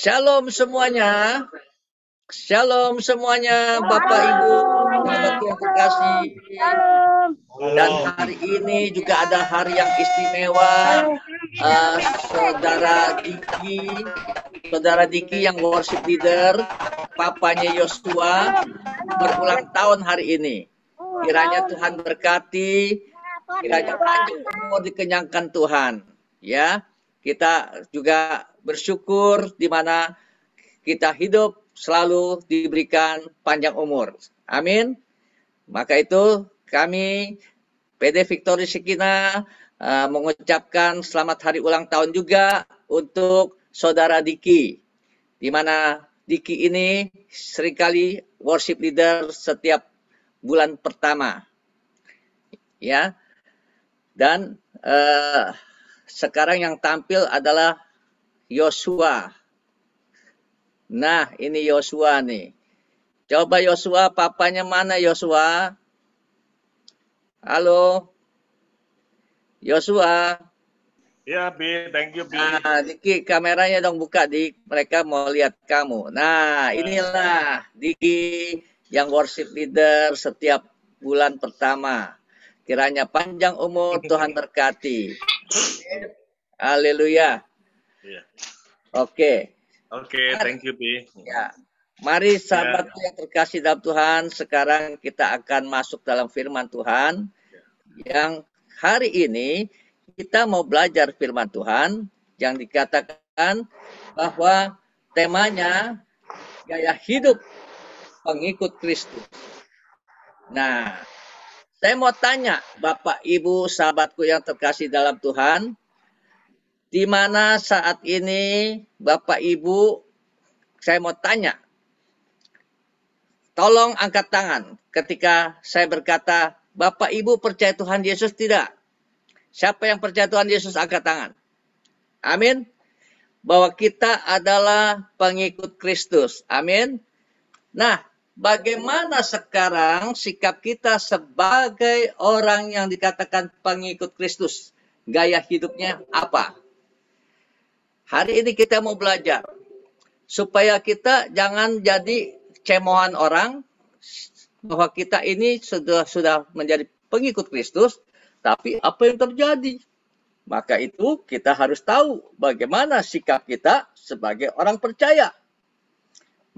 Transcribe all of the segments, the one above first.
Shalom semuanya. Shalom semuanya, Bapak Ibu, sahabatku yang terkasih. Dan hari ini juga ada hari yang istimewa. Saudara Diki yang worship leader, papanya Yosua, berulang tahun hari ini. Kiranya Tuhan berkati, kiranya panjang umur dikenyangkan Tuhan. Ya, kita juga bersyukur di mana kita hidup selalu diberikan panjang umur. Amin. Maka itu kami PD Victory Shekina mengucapkan selamat hari ulang tahun juga untuk saudara Diki. Di mana Diki ini seringkali worship leader setiap bulan pertama. Ya. Dan sekarang yang tampil adalah Yosua. Nah, ini Yosua nih. Coba Yosua, papanya mana Yosua? Halo? Yosua? Ya, Bi. Thank you, Bi. Nah, Diki, kameranya dong buka, Dik. Mereka mau lihat kamu. Nah, inilah Diki yang worship leader setiap bulan pertama. Kiranya panjang umur, Tuhan berkati. Haleluya. Yeah. Oke. Oke, thank you, Bi. Ya. Mari sahabatku yang terkasih dalam Tuhan, sekarang kita akan masuk dalam firman Tuhan. Yang hari ini kita mau belajar firman Tuhan yang dikatakan bahwa temanya gaya hidup pengikut Kristus. Nah, saya mau tanya Bapak Ibu sahabatku yang terkasih dalam Tuhan, di mana saat ini Bapak Ibu, saya mau tanya, tolong angkat tangan ketika saya berkata, Bapak Ibu percaya Tuhan Yesus tidak? Siapa yang percaya Tuhan Yesus angkat tangan? Amin. Bahwa kita adalah pengikut Kristus. Amin. Nah, bagaimana sekarang sikap kita sebagai orang yang dikatakan pengikut Kristus? Gaya hidupnya apa? Hari ini kita mau belajar supaya kita jangan jadi cemohan orang bahwa kita ini sudah menjadi pengikut Kristus, tapi apa yang terjadi? Maka itu kita harus tahu bagaimana sikap kita sebagai orang percaya.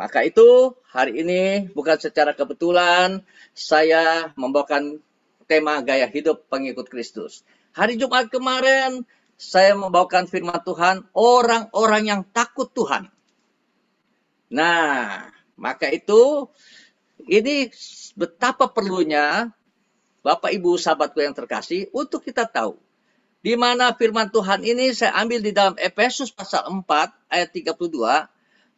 Maka itu hari ini bukan secara kebetulan saya membawakan tema gaya hidup pengikut Kristus. Hari Jumat kemarin saya membawakan firman Tuhan, orang-orang yang takut Tuhan. Nah, maka itu ini betapa perlunya Bapak Ibu sahabatku yang terkasih untuk kita tahu. Di mana firman Tuhan ini saya ambil di dalam Efesus pasal 4 ayat 32.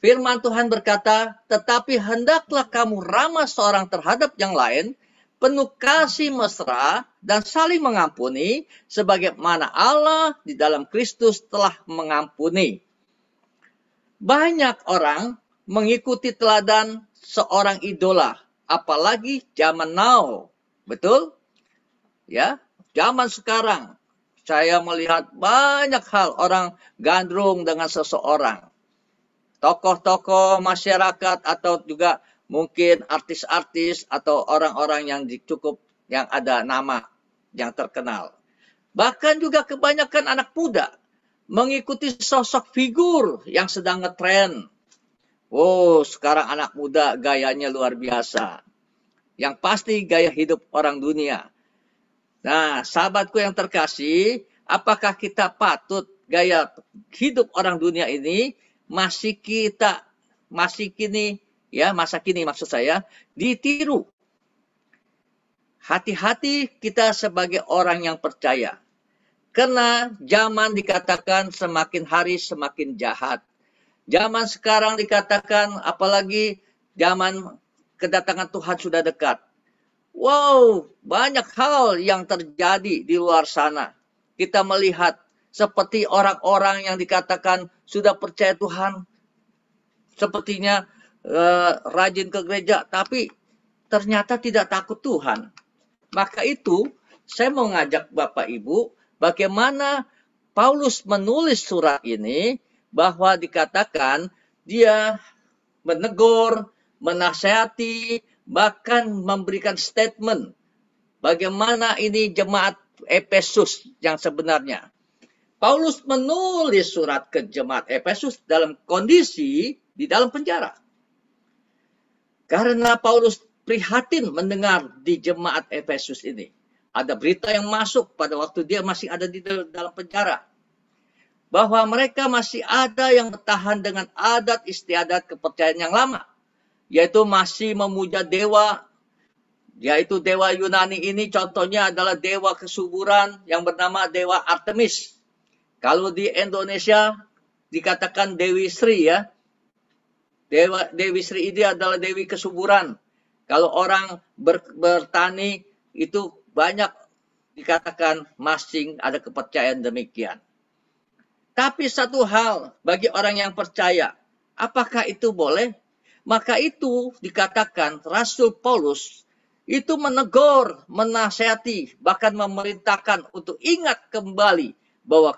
Firman Tuhan berkata, tetapi hendaklah kamu ramah seorang terhadap yang lain, penuh kasih mesra dan saling mengampuni, sebagaimana Allah di dalam Kristus telah mengampuni. Banyak orang mengikuti teladan seorang idola, apalagi zaman now. Betul? Ya, zaman sekarang saya melihat banyak hal orang gandrung dengan seseorang. Tokoh-tokoh masyarakat atau juga mungkin artis-artis atau orang-orang yang cukup yang ada nama yang terkenal. Bahkan juga kebanyakan anak muda mengikuti sosok figur yang sedang ngetren. Oh, sekarang anak muda gayanya luar biasa. Yang pasti gaya hidup orang dunia. Nah, sahabatku yang terkasih, apakah kita patut gaya hidup orang dunia ini masa kini maksud saya, ditiru. Hati-hati kita sebagai orang yang percaya. Karena zaman dikatakan semakin hari semakin jahat. Zaman sekarang dikatakan apalagi zaman kedatangan Tuhan sudah dekat. Wow, banyak hal yang terjadi di luar sana. Kita melihat seperti orang-orang yang dikatakan sudah percaya Tuhan, sepertinya rajin ke gereja, tapi ternyata tidak takut Tuhan. Maka itu, saya mau ngajak Bapak Ibu, bagaimana Paulus menulis surat ini, bahwa dikatakan dia menegur, menasihati, bahkan memberikan statement bagaimana ini jemaat Efesus yang sebenarnya. Paulus menulis surat ke jemaat Efesus dalam kondisi di dalam penjara. Karena Paulus prihatin mendengar di jemaat Efesus ini. Ada berita yang masuk pada waktu dia masih ada di dalam penjara. Bahwa mereka masih ada yang bertahan dengan adat istiadat kepercayaan yang lama. Yaitu masih memuja dewa. Yaitu dewa Yunani ini contohnya adalah dewa kesuburan yang bernama dewa Artemis. Kalau di Indonesia dikatakan Dewi Sri ya. Dewi Sri ini adalah dewi kesuburan. Kalau orang bertani itu banyak dikatakan masing ada kepercayaan demikian. Tapi satu hal bagi orang yang percaya, apakah itu boleh? Maka itu dikatakan Rasul Paulus itu menegur, menasihati, bahkan memerintahkan untuk ingat kembali bahwa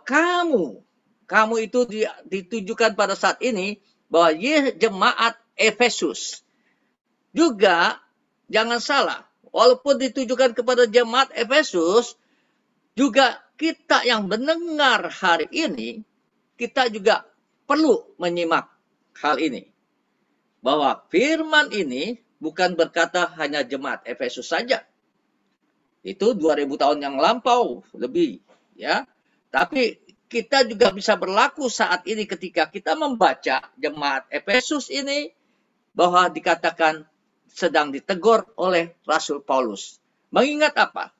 kamu itu ditujukan pada saat ini bahwa jemaat Efesus. Juga jangan salah, walaupun ditujukan kepada jemaat Efesus, juga kita yang mendengar hari ini, kita juga perlu menyimak hal ini. Bahwa firman ini bukan berkata hanya jemaat Efesus saja. Itu 2000 tahun yang lampau lebih, ya. Tapi kita juga bisa berlaku saat ini ketika kita membaca jemaat Efesus ini bahwa dikatakan sedang ditegur oleh Rasul Paulus. Mengingat apa?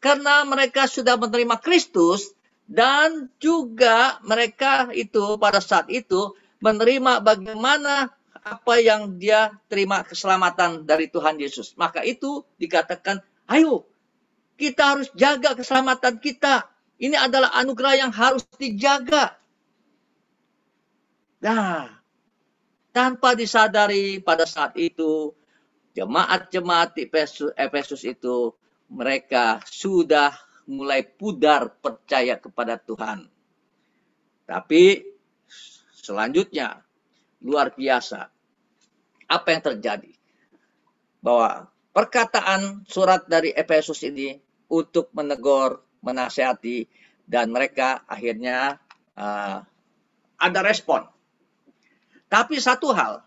Karena mereka sudah menerima Kristus dan juga mereka itu pada saat itu menerima bagaimana apa yang dia terima keselamatan dari Tuhan Yesus. Maka itu dikatakan, ayo kita harus jaga keselamatan kita. Ini adalah anugerah yang harus dijaga. Nah, tanpa disadari pada saat itu, jemaat-jemaat di Efesus itu, mereka sudah mulai pudar percaya kepada Tuhan. Tapi selanjutnya, luar biasa. Apa yang terjadi? Bahwa perkataan surat dari Efesus ini untuk menegur, menasihati, dan mereka akhirnya ada respon. Tapi satu hal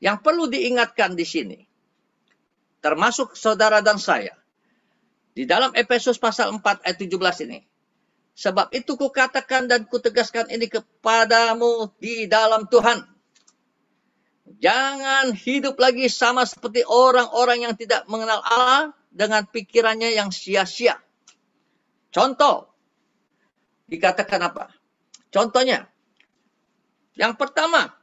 yang perlu diingatkan di sini, termasuk saudara dan saya, di dalam Efesus pasal 4 ayat 17 ini, sebab itu kukatakan dan kutegaskan ini kepadamu di dalam Tuhan. Jangan hidup lagi sama seperti orang-orang yang tidak mengenal Allah dengan pikirannya yang sia-sia. Contoh, dikatakan apa? Contohnya, yang pertama,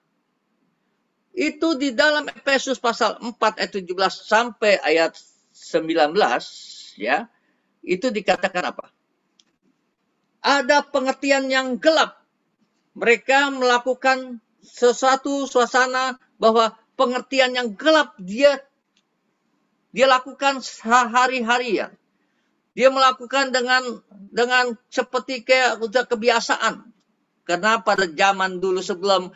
itu di dalam Efesus pasal 4 ayat 17 sampai ayat 19, ya, itu dikatakan apa? Ada pengertian yang gelap. Mereka melakukan sesuatu suasana bahwa pengertian yang gelap dia lakukan sehari-harian. Dia melakukan dengan seperti kayak udah kebiasaan. Karena pada zaman dulu sebelum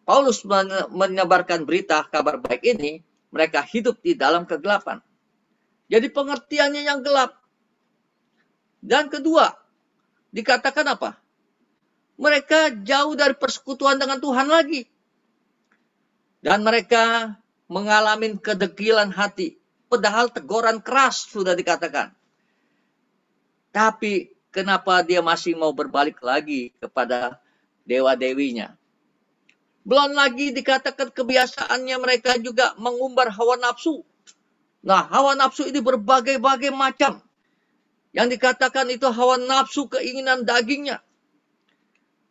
Paulus menyebarkan berita kabar baik ini, mereka hidup di dalam kegelapan. Jadi pengertiannya yang gelap. Dan kedua, dikatakan apa? Mereka jauh dari persekutuan dengan Tuhan lagi. Dan mereka mengalami kedegilan hati. Padahal teguran keras sudah dikatakan. Tapi kenapa dia masih mau berbalik lagi kepada dewa-dewinya? Belum lagi dikatakan kebiasaannya mereka juga mengumbar hawa nafsu. Nah, hawa nafsu ini berbagai-bagai macam. Yang dikatakan itu hawa nafsu keinginan dagingnya.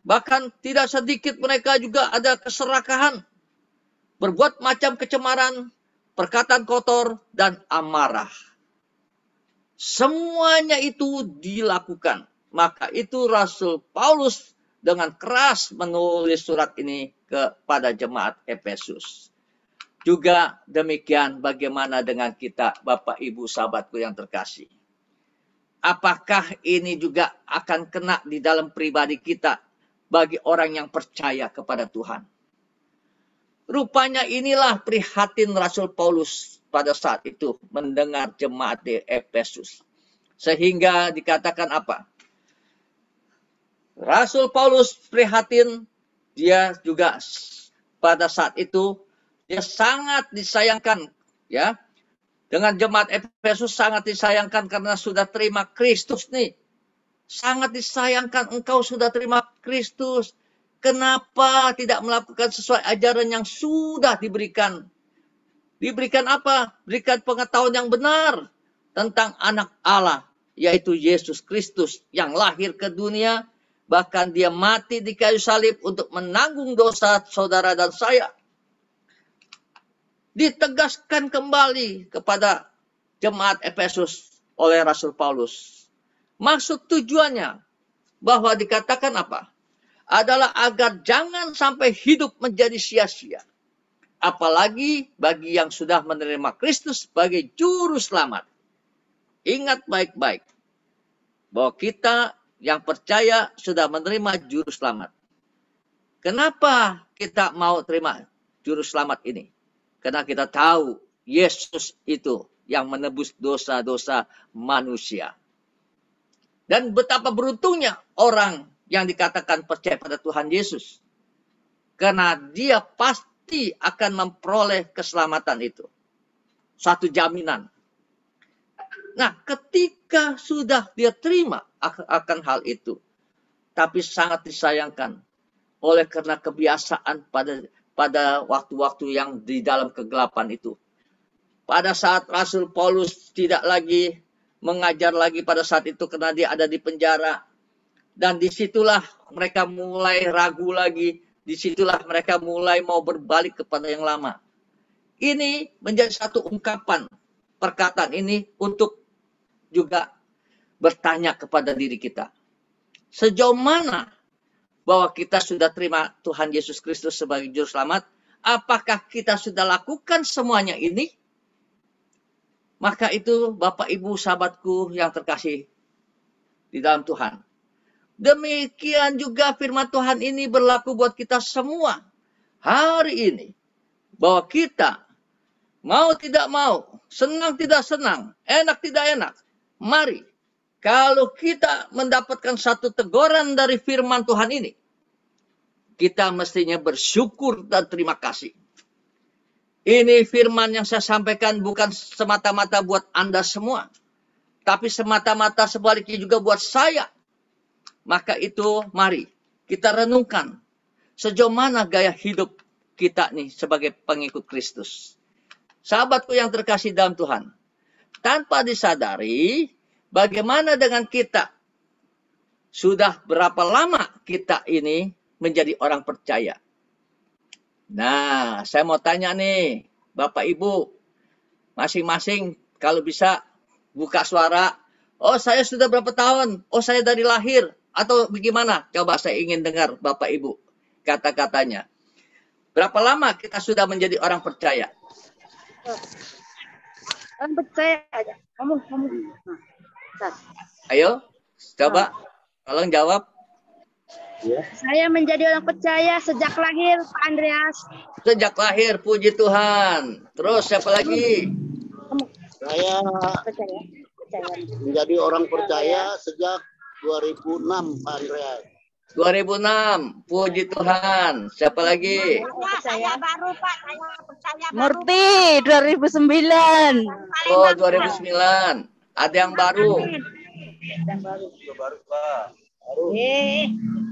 Bahkan tidak sedikit mereka juga ada keserakahan. Berbuat macam kecemaran, perkataan kotor, dan amarah. Semuanya itu dilakukan. Maka itu Rasul Paulus dengan keras menulis surat ini kepada jemaat Efesus. Juga demikian bagaimana dengan kita, Bapak Ibu sahabatku yang terkasih. Apakah ini juga akan kena di dalam pribadi kita bagi orang yang percaya kepada Tuhan? Rupanya inilah prihatin Rasul Paulus pada saat itu mendengar jemaat di Efesus. Sehingga dikatakan apa? Rasul Paulus prihatin, dia juga pada saat itu dia sangat disayangkan, ya. Dengan jemaat Efesus sangat disayangkan karena sudah terima Kristus nih. Sangat disayangkan engkau sudah terima Kristus. Kenapa tidak melakukan sesuai ajaran yang sudah diberikan? Diberikan apa? Berikan pengetahuan yang benar tentang anak Allah, yaitu Yesus Kristus yang lahir ke dunia. Bahkan dia mati di kayu salib untuk menanggung dosa saudara dan saya. Ditegaskan kembali kepada jemaat Efesus oleh Rasul Paulus. Maksud tujuannya bahwa dikatakan apa? Adalah agar jangan sampai hidup menjadi sia-sia. Apalagi bagi yang sudah menerima Kristus sebagai juru selamat. Ingat baik-baik bahwa kita yang percaya sudah menerima juru selamat. Kenapa kita mau terima juru selamat ini? Karena kita tahu Yesus itu yang menebus dosa-dosa manusia. Dan betapa beruntungnya orang yang dikatakan percaya pada Tuhan Yesus. Karena dia pasti akan memperoleh keselamatan itu. Satu jaminan. Nah, ketika sudah dia terima akan hal itu, tapi sangat disayangkan oleh karena kebiasaan pada waktu-waktu yang di dalam kegelapan itu. Pada saat Rasul Paulus tidak lagi mengajar lagi pada saat itu karena dia ada di penjara. Dan disitulah mereka mulai ragu lagi. Disitulah mereka mulai mau berbalik kepada yang lama. Ini menjadi satu ungkapan perkataan ini untuk juga bertanya kepada diri kita. Sejauh mana bahwa kita sudah terima Tuhan Yesus Kristus sebagai juru selamat? Apakah kita sudah lakukan semuanya ini? Maka itu Bapak Ibu sahabatku yang terkasih di dalam Tuhan. Demikian juga firman Tuhan ini berlaku buat kita semua hari ini. Bahwa kita mau tidak mau, senang tidak senang, enak tidak enak. Mari, kalau kita mendapatkan satu teguran dari firman Tuhan ini, kita mestinya bersyukur dan terima kasih. Ini firman yang saya sampaikan bukan semata-mata buat Anda semua. Tapi semata-mata sebaliknya juga buat saya. Maka itu mari kita renungkan sejauh mana gaya hidup kita nih sebagai pengikut Kristus. Sahabatku yang terkasih dalam Tuhan. Tanpa disadari bagaimana dengan kita. Sudah berapa lama kita ini menjadi orang percaya. Nah, saya mau tanya nih Bapak Ibu. Masing-masing kalau bisa buka suara. Oh, saya sudah berapa tahun? Oh, saya dari lahir. Atau bagaimana? Coba saya ingin dengar Bapak Ibu kata-katanya. Berapa lama kita sudah menjadi orang percaya? Orang percaya aja. Kamu. Ayo, coba. Tolong jawab. Saya menjadi orang percaya sejak lahir, Pak Andreas. Sejak lahir, puji Tuhan. Terus siapa lagi? Saya menjadi orang percaya sejak 2006, Pak Andreas. 2006, puji Tuhan. Siapa lagi? Saya baru, Pak. Saya percaya baru. Murti 2009. Oh, 2009. Ada yang baru. Baru, Pak. Baru.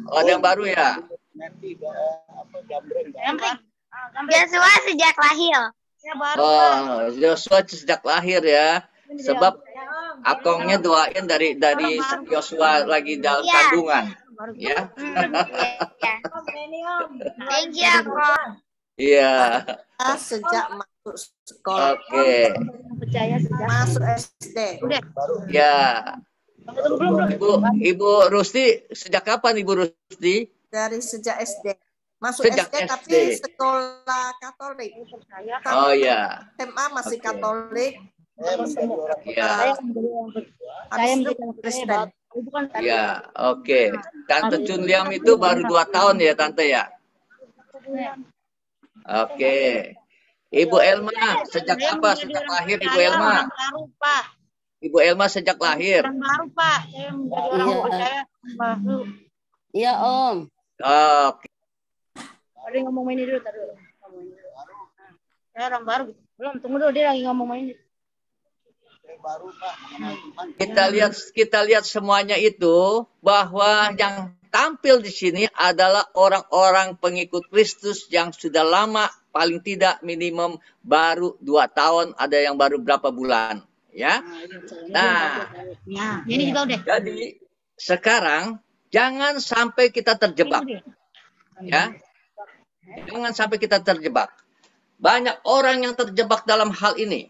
Oh, ada yang baru ya? Joshua sejak lahir. Oh, Joshua sejak lahir ya. Sebab akongnya doain dari Joshua lagi dalam kandungan. Ya. Thank you, Kak. Iya. Sejak masuk sekolah. Oke. Percaya sejak Masuk SD. udah. Ya. Ibu Rusti, sejak kapan Ibu Rusti? Dari sejak SD. Masuk Sejak SD, SD. tapi sekolah Katolik. Oh ya. SMA masih Oke. Katolik. Ya. Saya Habis itu menjadi orang Kristen. Ya, oke. Tante Chun Liam itu baru 2 tahun ya, Tante ya? Oke. Ibu Elma, sejak apa? Sejak lahir Ibu Elma? Orang baru, Pak. Ibu Elma sejak lahir. Orang baru, Pak. Saya menjadi orang percaya baru. Iya, Om. Oke. Ada yang ngomong ini dulu, tadi. Saya orang baru. Belum, tunggu dulu, dia lagi ngomong ini. Kita lihat semuanya itu bahwa yang tampil di sini adalah orang-orang pengikut Kristus yang sudah lama, paling tidak minimum baru 2 tahun, ada yang baru berapa bulan, ya. Nah, Ya, ini juga udah. jadi sekarang jangan sampai kita terjebak, ya. Jangan sampai kita terjebak. Banyak orang yang terjebak dalam hal ini.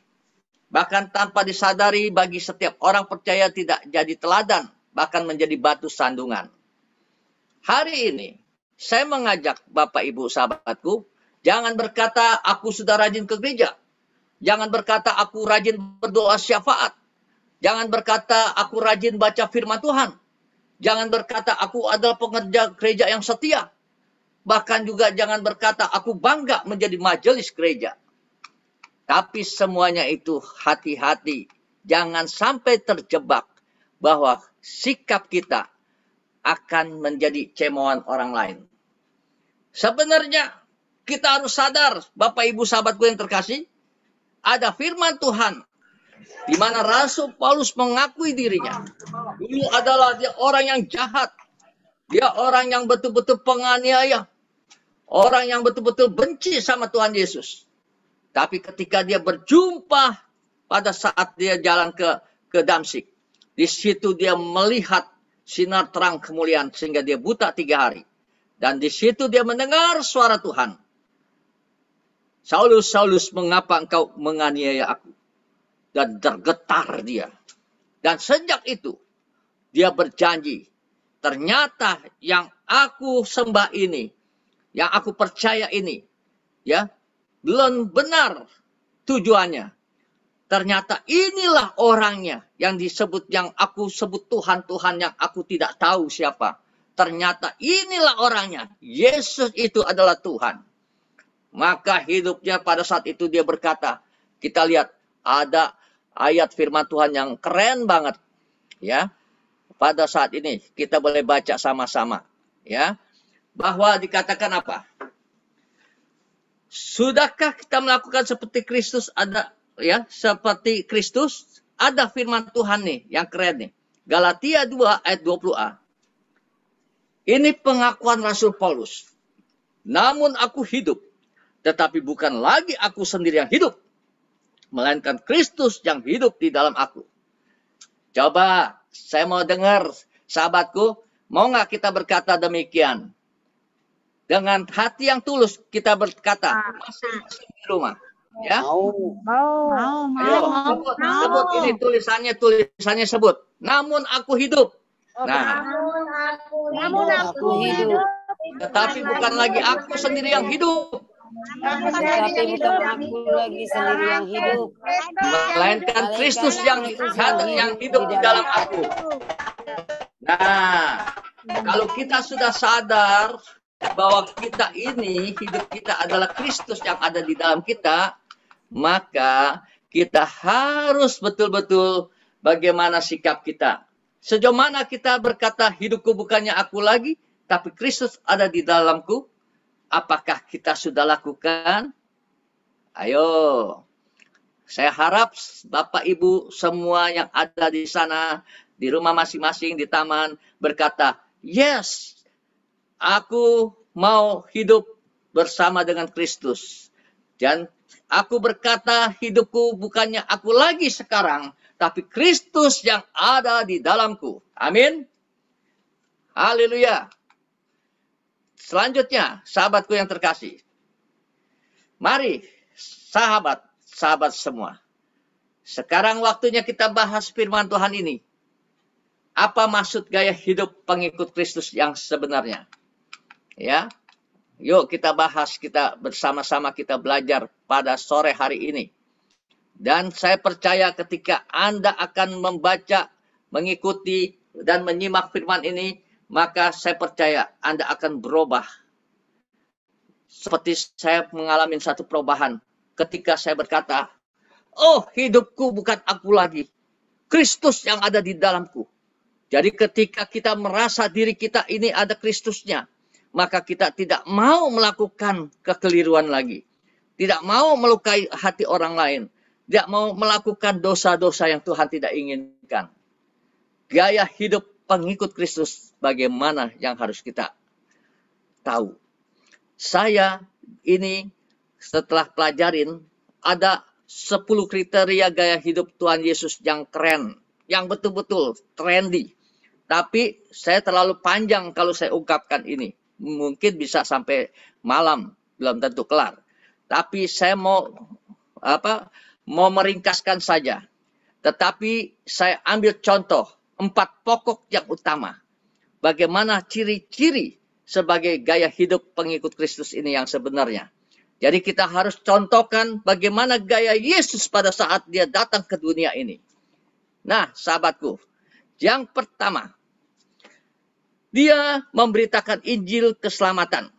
Bahkan tanpa disadari bagi setiap orang percaya tidak jadi teladan, bahkan menjadi batu sandungan. Hari ini, saya mengajak Bapak Ibu sahabatku, jangan berkata aku sudah rajin ke gereja. Jangan berkata aku rajin berdoa syafaat. Jangan berkata aku rajin baca firman Tuhan. Jangan berkata aku adalah pengerja gereja yang setia. Bahkan juga jangan berkata aku bangga menjadi majelis gereja. Tapi semuanya itu hati-hati. Jangan sampai terjebak bahwa sikap kita akan menjadi cemoohan orang lain. Sebenarnya kita harus sadar, Bapak Ibu sahabatku yang terkasih, ada firman Tuhan di mana Rasul Paulus mengakui dirinya. Dulu adalah dia orang yang jahat. Dia orang yang betul-betul penganiaya. Orang yang betul-betul benci sama Tuhan Yesus. Tapi ketika dia berjumpa pada saat dia jalan ke Damsyik, di situ dia melihat sinar terang kemuliaan sehingga dia buta 3 hari. Dan di situ dia mendengar suara Tuhan. Saulus, Saulus, mengapa engkau menganiaya aku? Dan tergetar dia. Dan sejak itu dia berjanji, ternyata yang aku sembah ini, yang aku percaya ini, ya, belum benar tujuannya. Ternyata inilah orangnya yang disebut, yang aku sebut Tuhan-Tuhan yang aku tidak tahu siapa. Ternyata inilah orangnya. Yesus itu adalah Tuhan. Maka hidupnya pada saat itu dia berkata, kita lihat ada ayat firman Tuhan yang keren banget. Ya, pada saat ini kita boleh baca sama-sama. Ya, bahwa dikatakan apa? Sudahkah kita melakukan seperti Kristus ada, ya, seperti Kristus? Ada firman Tuhan nih yang keren nih. Galatia 2 ayat 20a. Ini pengakuan Rasul Paulus. Namun aku hidup, tetapi bukan lagi aku sendiri yang hidup, melainkan Kristus yang hidup di dalam aku. Coba, saya mau dengar, sahabatku, mau nggak kita berkata demikian? Dengan hati yang tulus kita berkata, masing-masing di rumah. Ya. Ayo, sebut ini tulisannya sebut. Namun aku hidup. Nah, Namun aku hidup. tetapi bukan lagi aku sendiri yang hidup, Tapi bukan aku lagi sendiri yang hidup, melainkan Kristus yang hidup di dalam aku. Nah, kalau kita sudah sadar bahwa kita ini, hidup kita adalah Kristus yang ada di dalam kita, maka kita harus betul-betul bagaimana sikap kita. Sejauh mana kita berkata, hidupku bukannya aku lagi, tapi Kristus ada di dalamku. Apakah kita sudah lakukan? Ayo. Saya harap Bapak Ibu semua yang ada di sana, di rumah masing-masing, di taman, berkata, yes, aku mau hidup bersama dengan Kristus. Dan aku berkata, hidupku bukannya aku lagi sekarang, tapi Kristus yang ada di dalamku. Amin. Haleluya. Selanjutnya, sahabatku yang terkasih. Mari, sahabat semua. Sekarang waktunya kita bahas firman Tuhan ini. Apa maksud gaya hidup pengikut Kristus yang sebenarnya? Ya, yuk kita bahas, kita bersama-sama kita belajar pada sore hari ini. Dan saya percaya ketika Anda akan membaca, mengikuti, dan menyimak firman ini, maka saya percaya Anda akan berubah. seperti saya mengalami satu perubahan ketika saya berkata, oh hidupku bukan aku lagi, Kristus yang ada di dalamku. Jadi ketika kita merasa diri kita ini ada Kristusnya, maka kita tidak mau melakukan kekeliruan lagi. Tidak mau melukai hati orang lain. Tidak mau melakukan dosa-dosa yang Tuhan tidak inginkan. Gaya hidup pengikut Kristus bagaimana yang harus kita tahu. Saya ini setelah pelajarin ada 10 kriteria gaya hidup Tuhan Yesus yang keren. Yang betul-betul trendy. Tapi saya terlalu panjang kalau saya ungkapkan ini. Mungkin bisa sampai malam, belum tentu kelar. Tapi saya mau meringkaskan saja. Tetapi saya ambil contoh 4 pokok yang utama. Bagaimana ciri-ciri sebagai gaya hidup pengikut Kristus ini yang sebenarnya. Jadi kita harus contohkan bagaimana gaya Yesus pada saat dia datang ke dunia ini. Nah, sahabatku, yang pertama, dia memberitakan Injil keselamatan.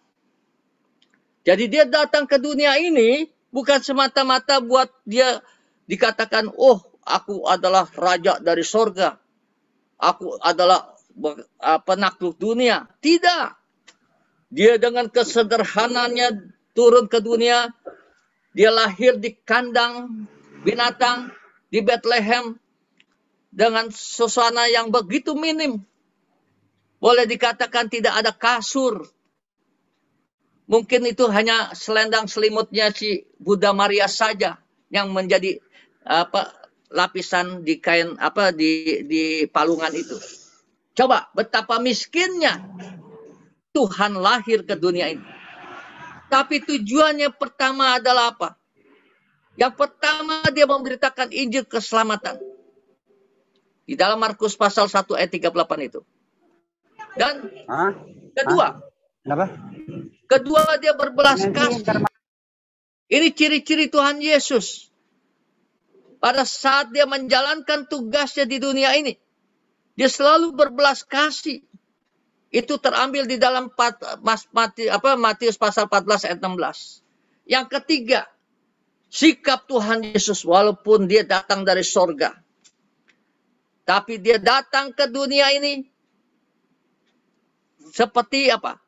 Jadi dia datang ke dunia ini bukan semata-mata buat dia dikatakan, oh aku adalah raja dari sorga. Aku adalah penakluk dunia. Tidak. Dia dengan kesederhananya turun ke dunia. Dia lahir di kandang binatang di Bethlehem dengan suasana yang begitu minim. Boleh dikatakan tidak ada kasur. Mungkin itu hanya selendang selimutnya si Bunda Maria saja yang menjadi lapisan di kain di palungan itu. Coba betapa miskinnya Tuhan lahir ke dunia ini. Tapi tujuannya pertama adalah apa? Yang pertama dia memberitakan Injil keselamatan. Di dalam Markus pasal 1 ayat 38 itu. Dan kedua dia berbelas kasih. Ini ciri-ciri Tuhan Yesus. Pada saat dia menjalankan tugasnya di dunia ini. Dia selalu berbelas kasih. Itu terambil di dalam Matius pasal 14 ayat 16. Yang ketiga, sikap Tuhan Yesus walaupun dia datang dari sorga. Tapi dia datang ke dunia ini seperti apa?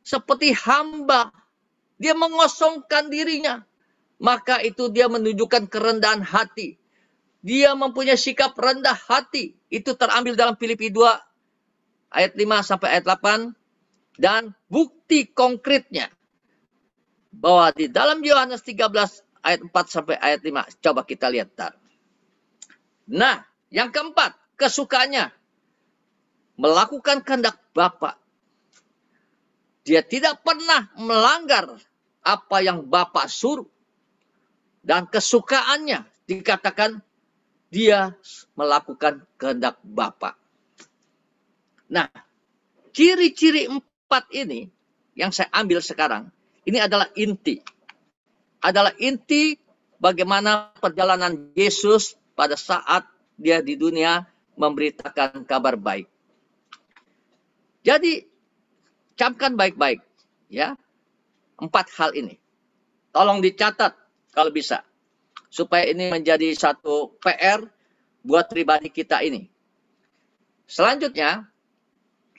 Seperti hamba. Dia mengosongkan dirinya. Maka itu dia menunjukkan kerendahan hati. Dia mempunyai sikap rendah hati. Itu terambil dalam Filipi 2 ayat 5 sampai ayat 8. Dan bukti konkretnya. Bahwa di dalam Yohanes 13 ayat 4 sampai ayat 5. Coba kita lihat. Nah, yang keempat, kesukaannya. Melakukan kehendak Bapa. Dia tidak pernah melanggar apa yang Bapa suruh. Dan kesukaannya dikatakan dia melakukan kehendak Bapa. Nah, ciri-ciri 4 ini yang saya ambil sekarang, ini adalah inti. Adalah inti bagaimana perjalanan Yesus pada saat dia di dunia memberitakan kabar baik. Jadi, camkan baik-baik. Ya, 4 hal ini. Tolong dicatat kalau bisa. Supaya ini menjadi satu PR buat pribadi kita ini. Selanjutnya,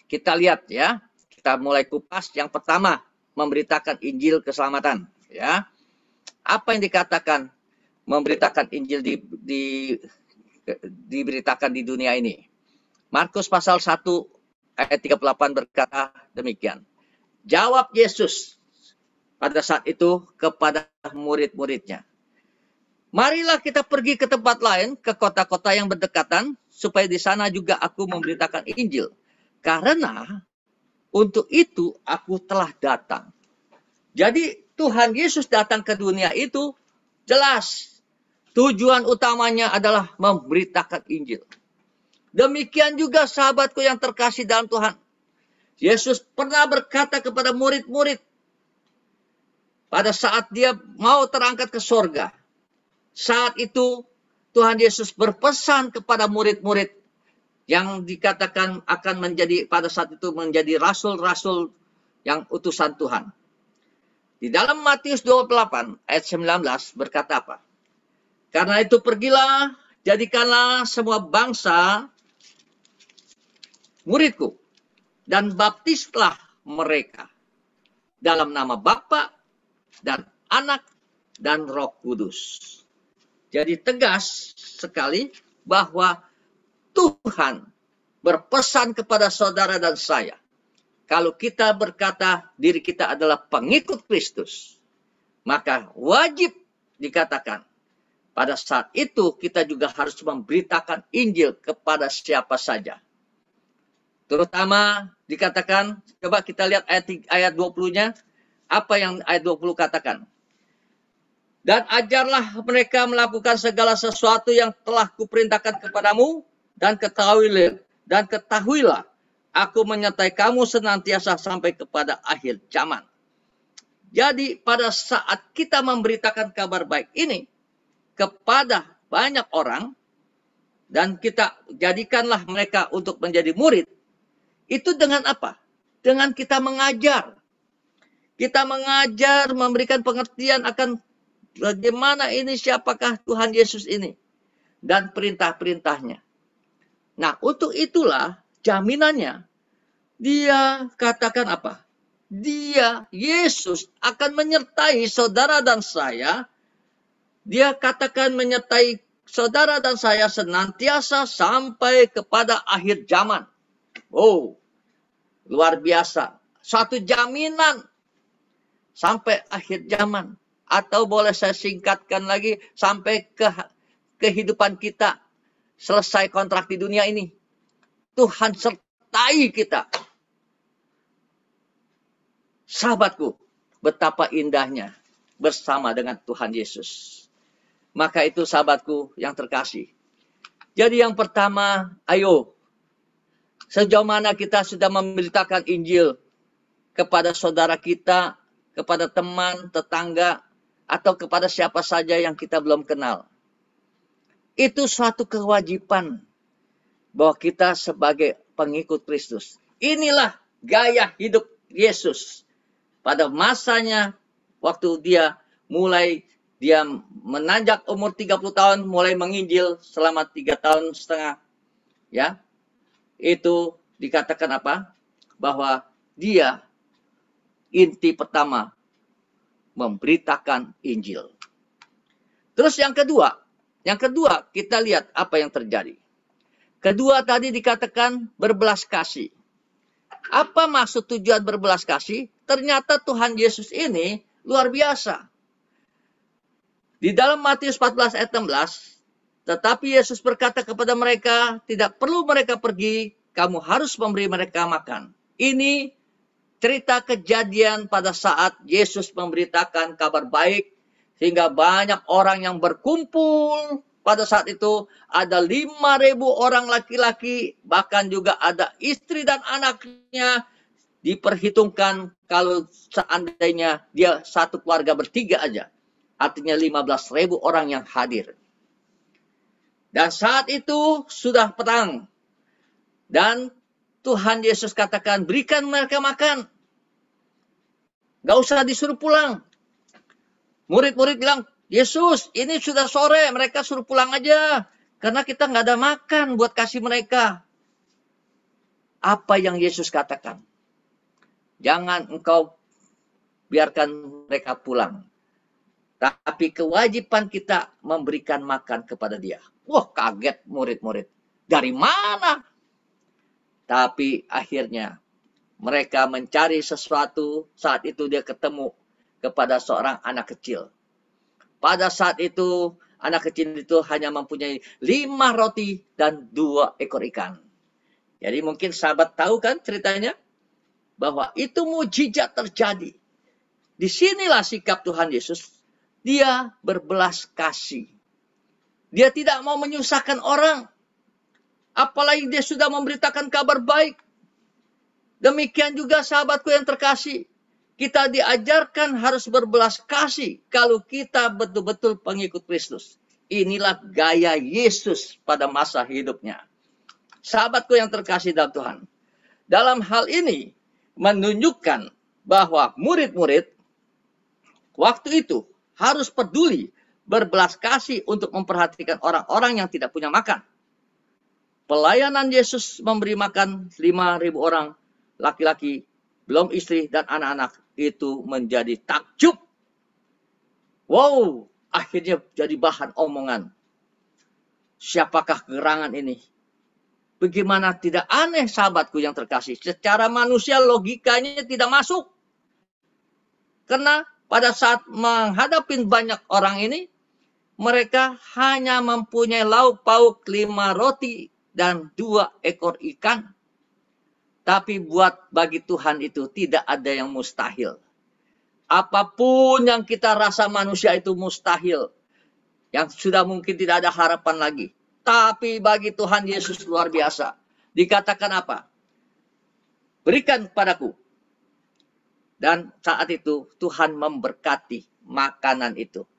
kita lihat ya. Kita mulai kupas. Yang pertama, memberitakan Injil keselamatan. Ya, apa yang dikatakan memberitakan Injil diberitakan di dunia ini? Markus pasal 1 ayat 38 berkata demikian. Jawab Yesus pada saat itu kepada murid-muridnya. Marilah kita pergi ke tempat lain, ke kota-kota yang berdekatan, supaya di sana juga aku memberitakan Injil. Karena untuk itu aku telah datang. Jadi Tuhan Yesus datang ke dunia itu jelas. Tujuan utamanya adalah memberitakan Injil. Demikian juga sahabatku yang terkasih dalam Tuhan. Yesus pernah berkata kepada murid-murid. Pada saat dia mau terangkat ke sorga. Saat itu Tuhan Yesus berpesan kepada murid-murid. Yang dikatakan akan menjadi pada saat itu menjadi rasul-rasul yang utusan Tuhan. Di dalam Matius 28 ayat 19 berkata apa? Karena itu pergilah, jadikanlah semua bangsa muridku, dan baptislah mereka dalam nama Bapa dan Anak dan Roh Kudus. Jadi tegas sekali bahwa Tuhan berpesan kepada saudara dan saya. Kalau kita berkata diri kita adalah pengikut Kristus, maka wajib dikatakan pada saat itu kita juga harus memberitakan Injil kepada siapa saja. Terutama dikatakan, coba kita lihat ayat 20-nya, apa yang ayat 20 katakan. Dan ajarlah mereka melakukan segala sesuatu yang telah kuperintahkan kepadamu, dan ketahuilah, aku menyertai kamu senantiasa sampai kepada akhir zaman. Jadi pada saat kita memberitakan kabar baik ini kepada banyak orang, dan kita jadikanlah mereka untuk menjadi murid, itu dengan apa? Dengan kita mengajar. Kita mengajar, memberikan pengertian akan bagaimana ini, siapakah Tuhan Yesus ini, dan perintah-perintahnya. Nah, untuk itulah jaminannya, dia katakan apa? Dia, Yesus, akan menyertai saudara dan saya. Dia katakan menyertai saudara dan saya senantiasa sampai kepada akhir zaman. Oh, luar biasa. Suatu jaminan sampai akhir zaman. Atau boleh saya singkatkan lagi, sampai ke kehidupan kita. Selesai kontrak di dunia ini. Tuhan sertai kita. Sahabatku, betapa indahnya bersama dengan Tuhan Yesus. Maka itu sahabatku yang terkasih. Jadi yang pertama, ayo. Sejauh mana kita sudah memberitakan Injil kepada saudara kita, kepada teman, tetangga, atau kepada siapa saja yang kita belum kenal. Itu suatu kewajiban bahwa kita sebagai pengikut Kristus. Inilah gaya hidup Yesus. Pada masanya, waktu dia menanjak umur 30 tahun, mulai menginjil selama 3,5 tahun. Ya, itu dikatakan apa? Bahwa dia inti pertama memberitakan Injil. Terus yang kedua kita lihat apa yang terjadi. Kedua tadi dikatakan berbelas kasih. Apa maksud tujuan berbelas kasih? Ternyata Tuhan Yesus ini luar biasa. Di dalam Matius 14 ayat 16, tetapi Yesus berkata kepada mereka, tidak perlu mereka pergi, kamu harus memberi mereka makan. Ini cerita kejadian pada saat Yesus memberitakan kabar baik, sehingga banyak orang yang berkumpul. Pada saat itu ada 5.000 orang laki-laki, bahkan juga ada istri dan anaknya. Diperhitungkan kalau seandainya dia satu keluarga bertiga aja. Artinya 15.000 orang yang hadir. Dan saat itu sudah petang. Dan Tuhan Yesus katakan, berikan mereka makan. Gak usah disuruh pulang. Murid-murid bilang, Yesus, ini sudah sore, mereka suruh pulang aja. Karena kita nggak ada makan buat kasih mereka. Apa yang Yesus katakan? Jangan engkau biarkan mereka pulang. Tapi kewajiban kita memberikan makan kepada dia. Wah, kaget murid-murid. Dari mana? Tapi akhirnya mereka mencari sesuatu. Saat itu dia ketemu kepada seorang anak kecil. Pada saat itu, anak kecil itu hanya mempunyai 5 roti dan 2 ekor ikan. Jadi mungkin sahabat tahu kan ceritanya? Bahwa itu mujizat terjadi. Disinilah sikap Tuhan Yesus. Dia berbelas kasih. Dia tidak mau menyusahkan orang. Apalagi dia sudah memberitakan kabar baik. Demikian juga sahabatku yang terkasih. Kita diajarkan harus berbelas kasih kalau kita betul-betul pengikut Kristus. Inilah gaya Yesus pada masa hidupnya. Sahabatku yang terkasih dalam Tuhan. Dalam hal ini menunjukkan bahwa murid-murid waktu itu harus peduli, berbelas kasih untuk memperhatikan orang-orang yang tidak punya makan. Pelayanan Yesus memberi makan 5.000 orang laki-laki, belum istri dan anak-anak, itu menjadi takjub. Wow, akhirnya jadi bahan omongan. Siapakah gerangan ini? Bagaimana tidak aneh, sahabatku yang terkasih. Secara manusia logikanya tidak masuk. Karena pada saat menghadapi banyak orang ini, mereka hanya mempunyai lauk pauk 5 roti dan 2 ekor ikan. Tapi bagi Tuhan itu tidak ada yang mustahil. Apapun yang kita rasa manusia itu mustahil, yang sudah mungkin tidak ada harapan lagi. Tapi bagi Tuhan Yesus luar biasa. Dikatakan apa? Berikan kepadaku. Dan saat itu Tuhan memberkati makanan itu.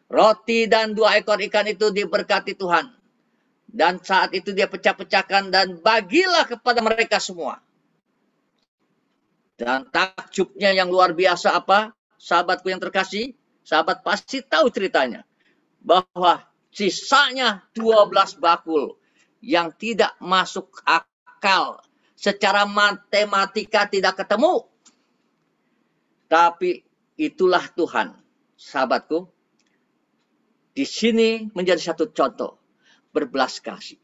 Roti dan 2 ekor ikan itu diberkati Tuhan. Dan saat itu dia pecah-pecahkan dan bagilah kepada mereka semua. Dan takjubnya yang luar biasa apa? Sahabatku yang terkasih, sahabat pasti tahu ceritanya. Bahwa sisanya 12 bakul yang tidak masuk akal. Secara matematika tidak ketemu. Tapi itulah Tuhan, sahabatku. Di sini menjadi satu contoh. Berbelas kasih.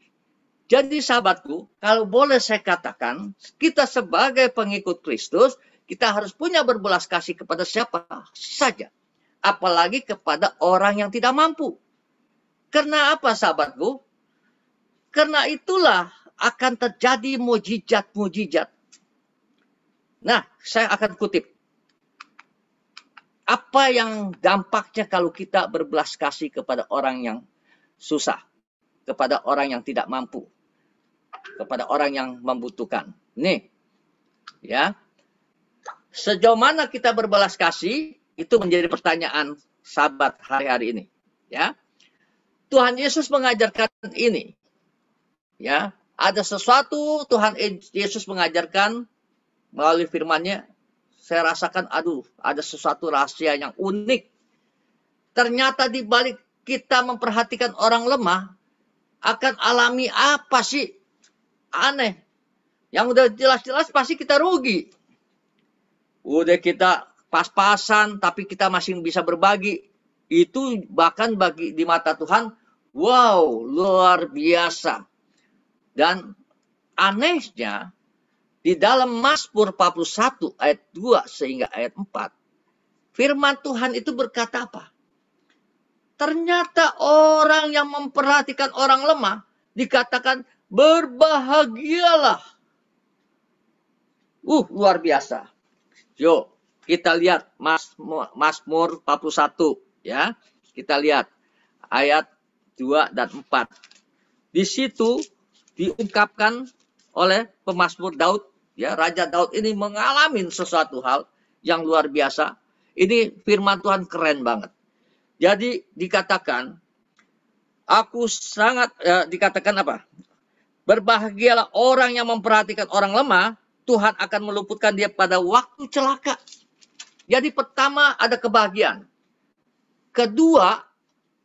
Jadi sahabatku, kalau boleh saya katakan, kita sebagai pengikut Kristus, kita harus punya berbelas kasih kepada siapa saja. Apalagi kepada orang yang tidak mampu. Karena apa sahabatku? Karena itulah akan terjadi mujizat-mujizat. Nah, saya akan kutip. Apa yang dampaknya kalau kita berbelas kasih kepada orang yang susah, kepada orang yang tidak mampu, kepada orang yang membutuhkan. Nih, ya, sejauh mana kita berbelas kasih itu menjadi pertanyaan sahabat hari-hari ini. Ya, Tuhan Yesus mengajarkan ini. Ya, ada sesuatu Tuhan Yesus mengajarkan melalui firman-Nya. Saya rasakan, ada sesuatu rahasia yang unik. Ternyata di balik kita memperhatikan orang lemah, akan alami apa sih? Aneh. Yang udah jelas-jelas pasti kita rugi. Udah kita pas-pasan, tapi kita masih bisa berbagi. Itu bahkan di mata Tuhan, wow, luar biasa. Dan anehnya, di dalam Mazmur 41 ayat 2 sehingga ayat 4, firman Tuhan itu berkata apa? Ternyata orang yang memperhatikan orang lemah dikatakan berbahagialah. Luar biasa. Yuk, kita lihat Mazmur 41 ya. Kita lihat ayat 2 dan 4. Di situ diungkapkan oleh pemazmur Daud, ya, Raja Daud ini mengalami sesuatu hal yang luar biasa. Ini firman Tuhan keren banget. Jadi dikatakan, dikatakan apa? Berbahagialah orang yang memperhatikan orang lemah, Tuhan akan meluputkan dia pada waktu celaka. Jadi pertama ada kebahagiaan. Kedua,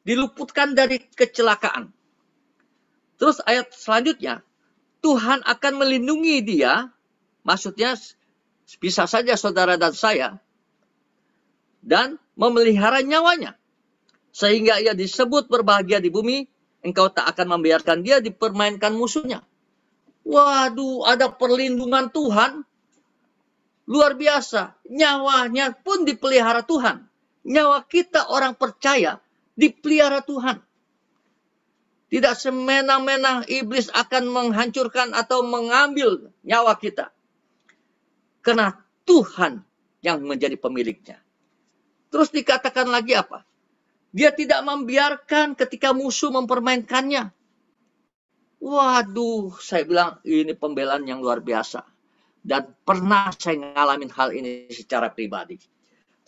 diluputkan dari kecelakaan. Terus ayat selanjutnya, Tuhan akan melindungi dia, maksudnya bisa saja saudara dan saya, dan memelihara nyawanya. Sehingga ia disebut berbahagia di bumi, engkau tak akan membiarkan dia dipermainkan musuhnya. Waduh, ada perlindungan Tuhan. Luar biasa. Nyawanya pun dipelihara Tuhan. Nyawa kita orang percaya dipelihara Tuhan. Tidak semena-mena iblis akan menghancurkan atau mengambil nyawa kita. Karena Tuhan yang menjadi pemiliknya. Terus dikatakan lagi apa? Dia tidak membiarkan ketika musuh mempermainkannya. Waduh, saya bilang ini pembelaan yang luar biasa. Dan pernah saya ngalamin hal ini secara pribadi.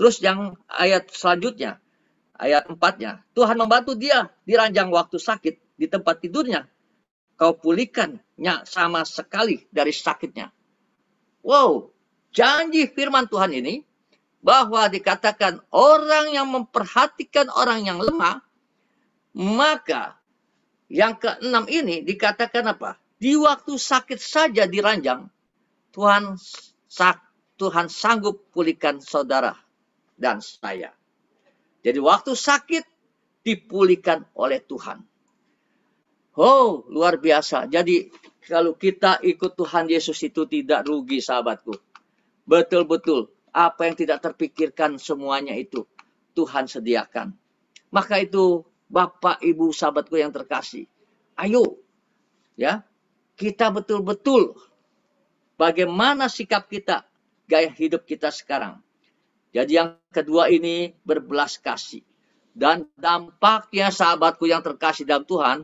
Terus yang ayat selanjutnya, ayat 4-nya. Tuhan membantu dia di ranjang waktu sakit. Di tempat tidurnya, kau pulihkannya sama sekali dari sakitnya. Wow, janji firman Tuhan ini bahwa dikatakan orang yang memperhatikan orang yang lemah, maka yang keenam ini dikatakan apa? Di waktu sakit saja diranjang, Tuhan sanggup pulihkan saudara dan saya. Jadi waktu sakit dipulihkan oleh Tuhan. Oh, luar biasa. Jadi kalau kita ikut Tuhan Yesus itu tidak rugi, sahabatku. Betul-betul apa yang tidak terpikirkan semuanya itu Tuhan sediakan. Maka itu Bapak, Ibu, sahabatku yang terkasih. Ayo, ya, kita betul-betul bagaimana sikap kita, gaya hidup kita sekarang. Jadi yang kedua ini berbelas kasih. Dan dampaknya sahabatku yang terkasih dalam Tuhan,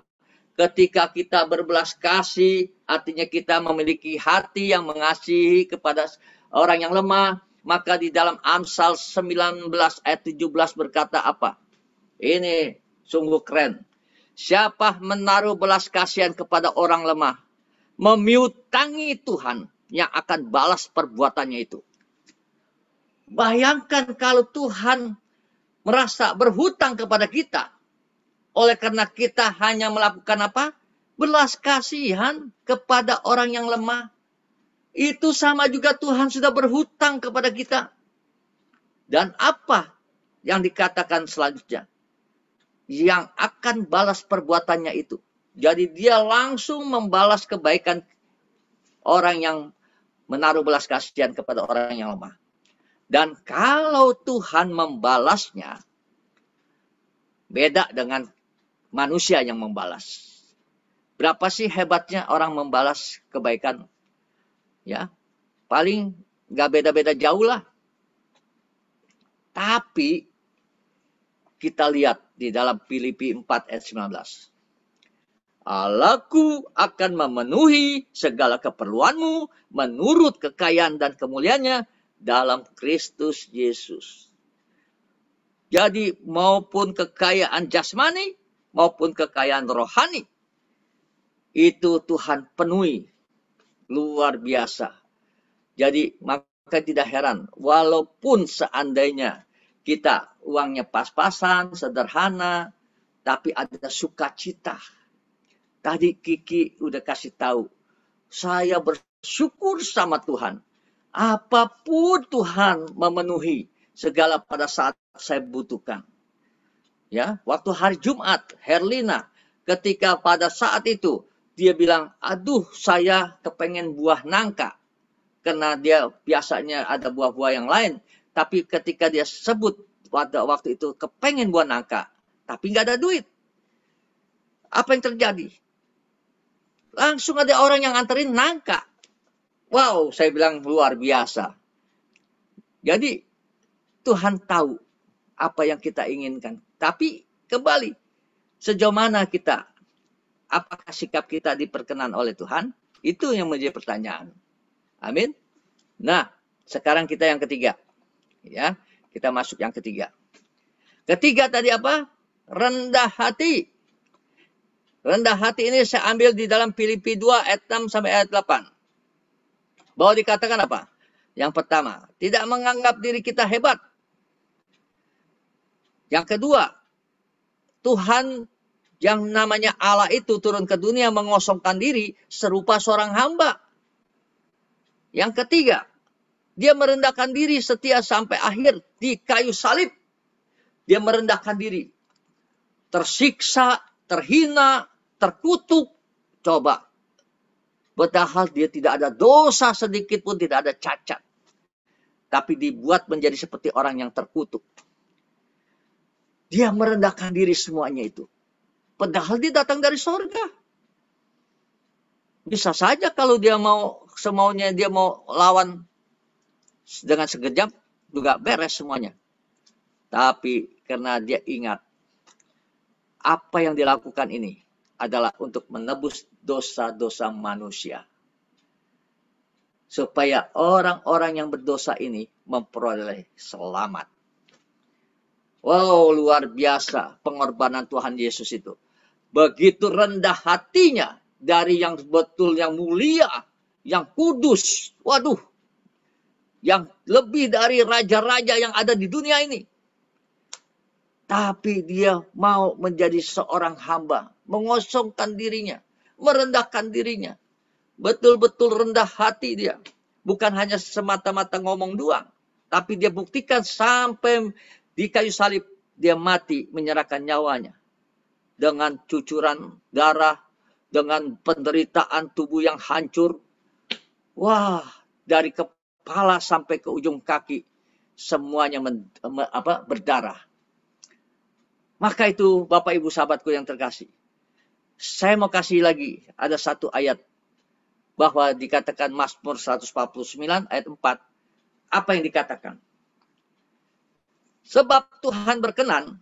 ketika kita berbelas kasih, artinya kita memiliki hati yang mengasihi kepada orang yang lemah, maka di dalam Amsal 19 ayat 17 berkata apa? Ini sungguh keren. Siapa menaruh belas kasihan kepada orang lemah, memiutangi Tuhan yang akan balas perbuatannya itu. Bayangkan kalau Tuhan merasa berhutang kepada kita, oleh karena kita hanya melakukan apa? Belas kasihan kepada orang yang lemah. Itu sama juga Tuhan sudah berhutang kepada kita. Dan apa yang dikatakan selanjutnya? Yang akan balas perbuatannya itu. Jadi dia langsung membalas kebaikan orang yang menaruh belas kasihan kepada orang yang lemah. Dan kalau Tuhan membalasnya, beda dengan manusia yang membalas. Berapa sih hebatnya orang membalas kebaikan? Ya, paling nggak beda-beda jauh lah. Tapi kita lihat di dalam Filipi 4 ayat 19. Allahku akan memenuhi segala keperluanmu menurut kekayaan dan kemuliaannya dalam Kristus Yesus. Jadi maupun kekayaan jasmani maupun kekayaan rohani, itu Tuhan penuhi. Luar biasa. Jadi maka tidak heran, walaupun seandainya kita uangnya pas-pasan, sederhana, tapi ada sukacita. Tadi Kiki udah kasih tahu, saya bersyukur sama Tuhan. Apapun Tuhan memenuhi segala pada saat saya butuhkan. Ya, waktu hari Jumat, Herlina, ketika pada saat itu dia bilang, aduh saya kepengen buah nangka. Karena dia biasanya ada buah-buah yang lain. Tapi ketika dia sebut pada waktu itu kepengen buah nangka, tapi nggak ada duit. Apa yang terjadi? Langsung ada orang yang anterin nangka. Wow, saya bilang luar biasa. Jadi Tuhan tahu apa yang kita inginkan. Tapi kembali, sejauh mana kita, apakah sikap kita diperkenan oleh Tuhan? Itu yang menjadi pertanyaan. Amin. Nah, sekarang kita yang ketiga. Ya, kita masuk yang ketiga. Ketiga tadi apa? Rendah hati. Rendah hati ini saya ambil di dalam Filipi 2 ayat 6 sampai ayat 8. Bahwa dikatakan apa? Yang pertama, tidak menganggap diri kita hebat. Yang kedua, Tuhan yang namanya Allah itu turun ke dunia mengosongkan diri serupa seorang hamba. Yang ketiga, dia merendahkan diri setia sampai akhir di kayu salib. Dia merendahkan diri. Tersiksa, terhina, terkutuk. Coba. Padahal dia tidak ada dosa sedikit pun, tidak ada cacat. Tapi dibuat menjadi seperti orang yang terkutuk. Dia merendahkan diri semuanya itu. Padahal dia datang dari sorga. Bisa saja kalau dia mau, semaunya dia mau lawan dengan sekejap, juga beres semuanya. Tapi karena dia ingat, apa yang dilakukan ini adalah untuk menebus dosa-dosa manusia. Supaya orang-orang yang berdosa ini memperoleh selamat. Wow, luar biasa pengorbanan Tuhan Yesus itu. Begitu rendah hatinya dari yang betul, yang mulia, yang kudus. Waduh, yang lebih dari raja-raja yang ada di dunia ini. Tapi dia mau menjadi seorang hamba, mengosongkan dirinya, merendahkan dirinya. Betul-betul rendah hati dia. Bukan hanya semata-mata ngomong doang, tapi dia buktikan sampai di kayu salib dia mati menyerahkan nyawanya. Dengan cucuran darah, dengan penderitaan tubuh yang hancur. Wah, dari kepala sampai ke ujung kaki semuanya berdarah. Maka itu Bapak Ibu sahabatku yang terkasih. Saya mau kasih lagi ada satu ayat bahwa dikatakan Mazmur 149 ayat 4. Apa yang dikatakan? Sebab Tuhan berkenan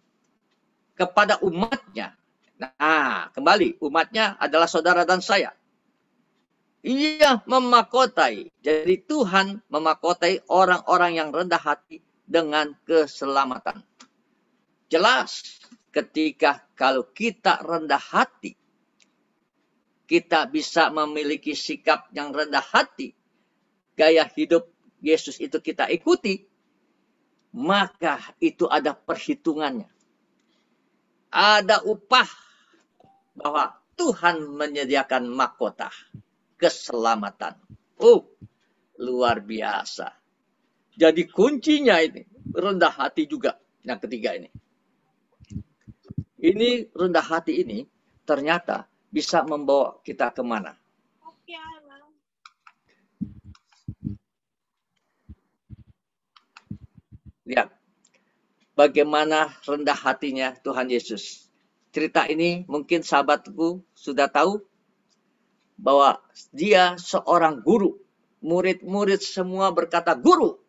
kepada umatnya. Nah, kembali, umatnya adalah saudara dan saya. Ia memakotai. Jadi Tuhan memakotai orang-orang yang rendah hati dengan keselamatan. Jelas, ketika kalau kita rendah hati, kita bisa memiliki sikap yang rendah hati, gaya hidup Yesus itu kita ikuti, maka itu ada perhitungannya. Ada upah bahwa Tuhan menyediakan mahkota keselamatan. Oh, luar biasa. Jadi kuncinya ini, rendah hati juga. Yang ketiga ini. Ini rendah hati ini ternyata bisa membawa kita kemana? Lihat, bagaimana rendah hatinya Tuhan Yesus. Cerita ini mungkin sahabatku sudah tahu bahwa dia seorang guru. Murid-murid semua berkata guru.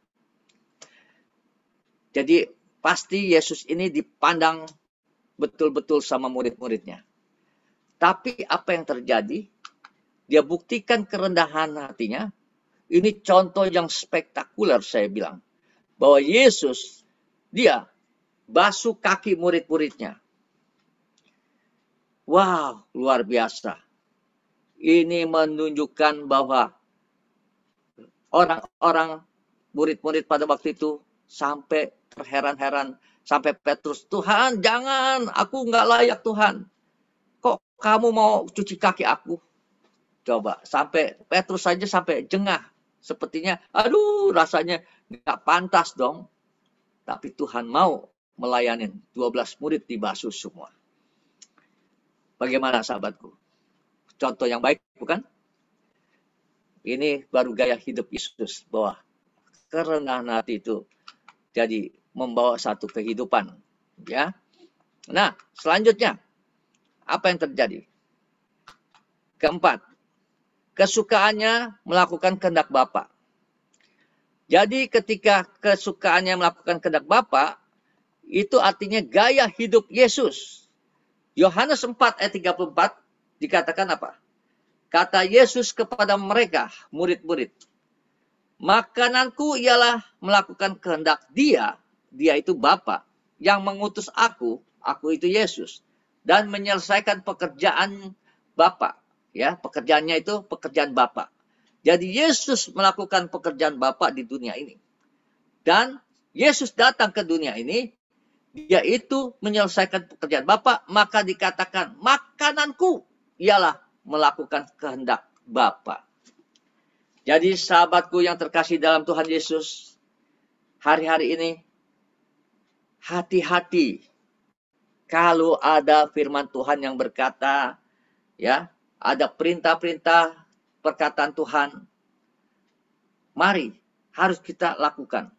Jadi pasti Yesus ini dipandang betul-betul sama murid-muridnya. Tapi apa yang terjadi? Dia buktikan kerendahan hatinya. Ini contoh yang spektakuler saya bilang. Bahwa Yesus, dia basuh kaki murid-muridnya. Wow, luar biasa. Ini menunjukkan bahwa orang-orang murid-murid pada waktu itu sampai terheran-heran. Sampai Petrus, Tuhan jangan, aku nggak layak Tuhan. Kok kamu mau cuci kaki aku? Coba, sampai Petrus saja sampai jengah. Sepertinya, aduh rasanya nggak pantas dong. Tapi Tuhan mau melayani 12 murid dibasuh semua. Bagaimana sahabatku? Contoh yang baik, bukan? Ini baru gaya hidup Yesus. Bahwa kerendahan hati itu jadi membawa satu kehidupan. Ya. Nah, selanjutnya. Apa yang terjadi? Keempat. Kesukaannya melakukan kehendak Bapa. Jadi ketika kesukaannya melakukan kehendak Bapa, itu artinya gaya hidup Yesus. Yohanes 4 ayat 34 dikatakan apa? Kata Yesus kepada mereka, murid-murid. Makananku ialah melakukan kehendak Dia itu Bapa, yang mengutus aku itu Yesus, dan menyelesaikan pekerjaan Bapa. Ya, pekerjaannya itu pekerjaan Bapa. Jadi Yesus melakukan pekerjaan Bapa di dunia ini. Dan Yesus datang ke dunia ini, yaitu menyelesaikan pekerjaan Bapa, maka dikatakan makananku ialah melakukan kehendak Bapa. Jadi sahabatku yang terkasih dalam Tuhan Yesus, hari-hari ini hati-hati kalau ada firman Tuhan yang berkata, ya, ada perintah-perintah perkataan Tuhan. Mari, harus kita lakukan.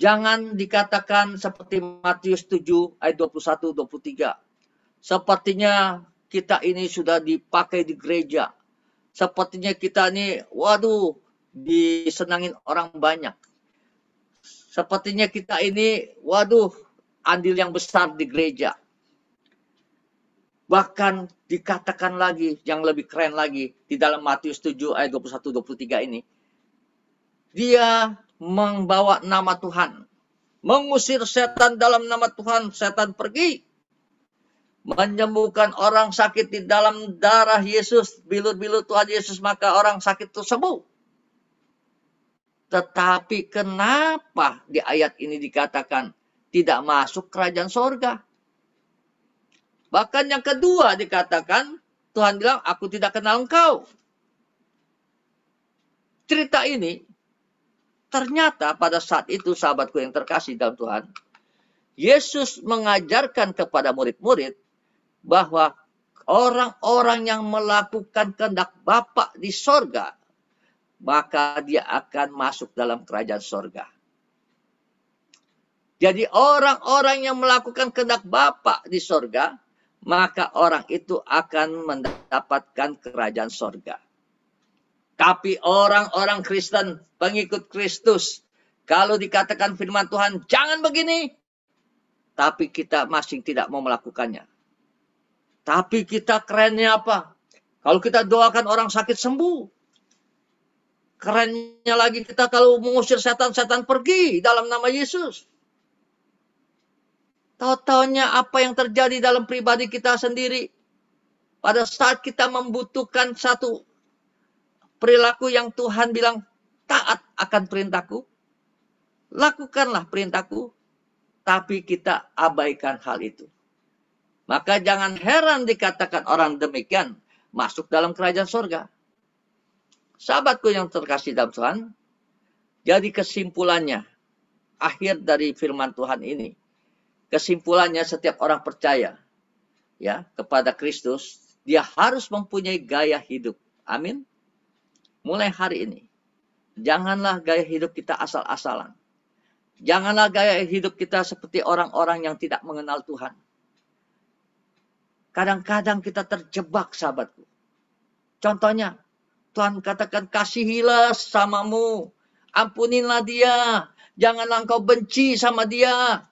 Jangan dikatakan seperti Matius 7 ayat 21-23. Sepertinya kita ini sudah dipakai di gereja. Sepertinya kita ini, waduh, disenangin orang banyak. Sepertinya kita ini, waduh, andil yang besar di gereja. Bahkan dikatakan lagi, yang lebih keren lagi, di dalam Matius 7 ayat 21-23 ini. Dia membawa nama Tuhan. Mengusir setan dalam nama Tuhan, setan pergi. Menyembuhkan orang sakit di dalam darah Yesus, bilur-bilur Tuhan Yesus, maka orang sakit itu sembuh. Tetapi kenapa di ayat ini dikatakan tidak masuk kerajaan sorga? Bahkan yang kedua dikatakan, Tuhan bilang, aku tidak kenal engkau. Cerita ini, ternyata pada saat itu, sahabatku yang terkasih dalam Tuhan, Yesus mengajarkan kepada murid-murid bahwa orang-orang yang melakukan kehendak Bapa di sorga, maka dia akan masuk dalam kerajaan sorga. Jadi orang-orang yang melakukan kehendak Bapa di sorga, maka orang itu akan mendapatkan kerajaan sorga. Tapi orang-orang Kristen, pengikut Kristus, kalau dikatakan firman Tuhan, jangan begini, tapi kita masih tidak mau melakukannya. Tapi kita kerennya apa? Kalau kita doakan orang sakit sembuh. Kerennya lagi kita kalau mengusir setan-setan pergi dalam nama Yesus. Tahu-taunya apa yang terjadi dalam pribadi kita sendiri. Pada saat kita membutuhkan satu perilaku yang Tuhan bilang taat akan perintahku. Lakukanlah perintahku. Tapi kita abaikan hal itu. Maka jangan heran dikatakan orang demikian masuk dalam kerajaan sorga. Sahabatku yang terkasih dalam Tuhan, jadi kesimpulannya, akhir dari firman Tuhan ini, kesimpulannya setiap orang percaya ya kepada Kristus, dia harus mempunyai gaya hidup. Amin. Mulai hari ini, janganlah gaya hidup kita asal-asalan. Janganlah gaya hidup kita seperti orang-orang yang tidak mengenal Tuhan. Kadang-kadang kita terjebak, sahabatku. Contohnya, Tuhan katakan, kasihilah samamu. Ampunilah dia. Janganlah engkau benci sama dia.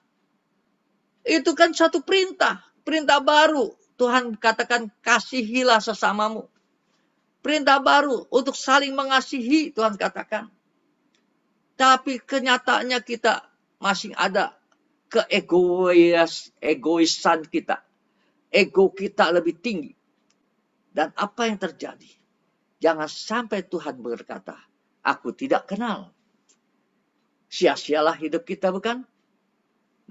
Itu kan satu perintah. Perintah baru. Tuhan katakan, kasihilah sesamamu. Perintah baru untuk saling mengasihi, Tuhan katakan. Tapi kenyataannya kita masih ada egoisan kita. Ego kita lebih tinggi. Dan apa yang terjadi? Jangan sampai Tuhan berkata, aku tidak kenal. Sia-sialah hidup kita, bukan?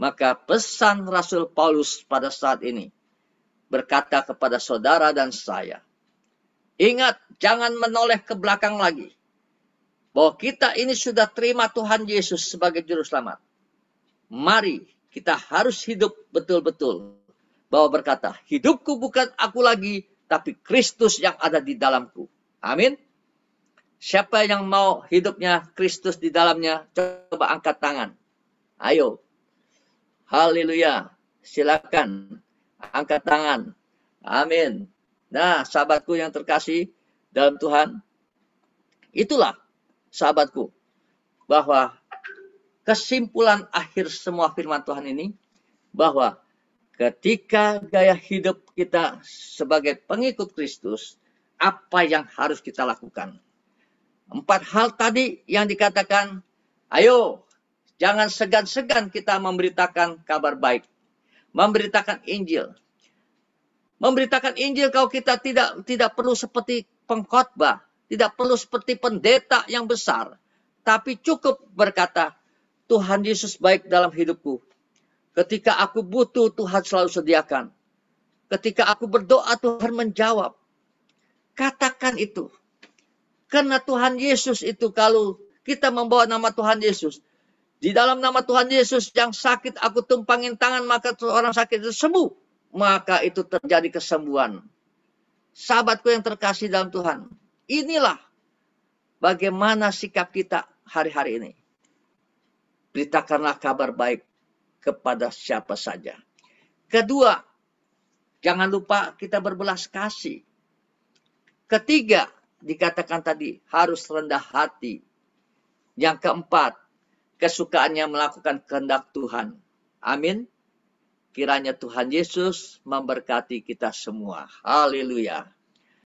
Maka pesan Rasul Paulus pada saat ini berkata kepada saudara dan saya, ingat, jangan menoleh ke belakang lagi. Bahwa kita ini sudah terima Tuhan Yesus sebagai juru selamat. Mari kita harus hidup betul-betul. Bahwa berkata, hidupku bukan aku lagi, tapi Kristus yang ada di dalamku. Amin. Siapa yang mau hidupnya Kristus di dalamnya, coba angkat tangan. Ayo. Haleluya. Silakan. Angkat tangan. Amin. Nah, sahabatku yang terkasih dalam Tuhan, itulah sahabatku, bahwa kesimpulan akhir semua firman Tuhan ini, bahwa ketika gaya hidup kita sebagai pengikut Kristus, apa yang harus kita lakukan? 4 hal tadi yang dikatakan, ayo, jangan segan-segan kita memberitakan kabar baik. Memberitakan Injil. Memberitakan Injil kalau kita tidak perlu seperti pengkhotbah. Tidak perlu seperti pendeta yang besar. Tapi cukup berkata, Tuhan Yesus baik dalam hidupku. Ketika aku butuh, Tuhan selalu sediakan. Ketika aku berdoa, Tuhan menjawab. Katakan itu. Karena Tuhan Yesus itu, kalau kita membawa nama Tuhan Yesus, di dalam nama Tuhan Yesus yang sakit aku tumpangin tangan, maka orang sakit itu sembuh. Maka itu terjadi kesembuhan. Sahabatku yang terkasih dalam Tuhan, inilah bagaimana sikap kita hari-hari ini. Beritakanlah kabar baik kepada siapa saja. Kedua, jangan lupa kita berbelas kasih. Ketiga, dikatakan tadi, harus rendah hati. Yang keempat, kesukaannya melakukan kehendak Tuhan. Amin. Kiranya Tuhan Yesus memberkati kita semua. Haleluya.